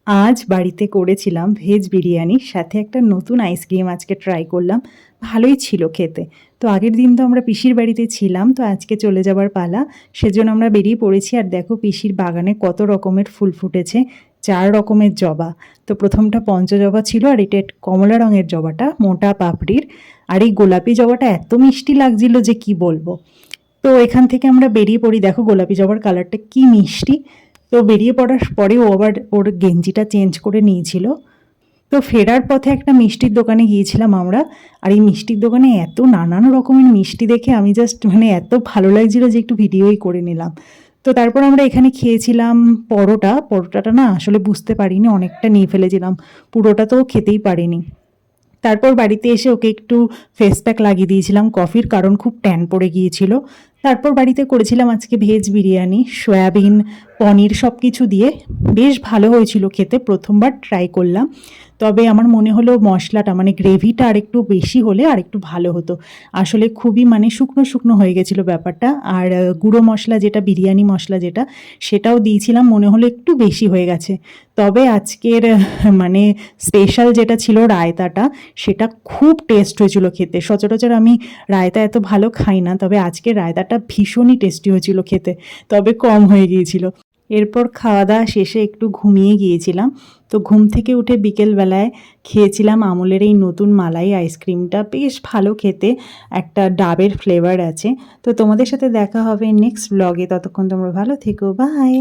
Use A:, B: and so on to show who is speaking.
A: আজ বাড়িতে করেছিলাম ভেজ বিরিয়ানির সাথে একটা নতুন আইসক্রিম আজকে ট্রাই করলাম। ভালোই ছিল খেতে। তো আগের দিন তো আমরা পিসির বাড়িতে ছিলাম, তো আজকে চলে যাবার পালা। সেজন্য আমরা বেরিয়ে পড়েছি আর দেখো পিসির বাগানে কত রকমের ফুল ফুটেছে। ৪ রকমের জবা। তো ১ম টা পঞ্চজবা ছিল আর এটা কমলা রঙের জবাটা, মোটা পাপড়ির। আর এই গোলাপি জবাটা এত মিষ্টি লাগছিল যে কি বলবো। তো এখান থেকে আমরা বেরিয়ে পড়ি, দেখো গোলাপি জবার কালারটা কি মিষ্টি। তো বেরিয়ে পড়ার পরে ও আবার ওর গেঞ্জিটা চেঞ্জ করে নিয়েছিল। তো ফেরার পথে একটা মিষ্টির দোকানে গিয়েছিলাম আমরা। আর এই মিষ্টির দোকানে এত নানান রকমের মিষ্টি দেখে আমি জাস্ট মানে এত ভালো লাগছিল যে একটু ভিডিওই করে নিলাম। তো তারপর আমরা এখানে খেয়েছিলাম পরোটাটা না আসলে বুঝতে পারিনি, অনেকটা নিয়ে ফেলেছিলাম, পুরোটা তো খেতেই পারিনি। তারপর বাড়িতে এসে ওকে একটু ফেস প্যাক লাগিয়ে দিয়েছিলাম কফির, কারণ খুব ট্যান পড়ে গিয়েছিল। তারপর বাড়িতে করেছিলাম আজকে ভেজ বিরিয়ানি, সয়াবিন, পনির সব কিছু দিয়ে। বেশ ভালো হয়েছিল খেতে, প্রথমবার ট্রাই করলাম। তবে আমার মনে হলো মশলাটা মানে গ্রেভিটা আরেকটু বেশি হলে আরেকটু ভালো হতো। আসলে খুবই মানে শুকনো শুকনো হয়ে গেছিলো ব্যাপারটা। আর গুঁড়ো মশলা যেটা, বিরিয়ানি মশলা যেটা, সেটাও দিয়েছিলাম, মনে হলো একটু বেশি হয়ে গেছে। তবে আজকের মানে স্পেশাল যেটা ছিল রায়তাটা, সেটা খুব টেস্ট হয়েছিল খেতে। সচরাচর আমি রায়তা এত ভালো খাই না, তবে আজকে রায়তাটা ভীষণই টেস্টি হয়েছিল খেতে, তবে কম হয়ে গিয়েছিল। এরপর খাওয়া দাওয়া শেষে একটু ঘুমিয়ে গিয়েছিলাম। তো ঘুম থেকে উঠে বিকেলবেলায় খেয়েছিলাম আমুলের এই নতুন মালাই আইসক্রিমটা, বেশ ভালো খেতে, একটা ডাবের ফ্লেভার আছে। তো তোমাদের সাথে দেখা হবে নেক্সট ব্লগে, ততক্ষণ তোমরা ভালো থেকো, বাই।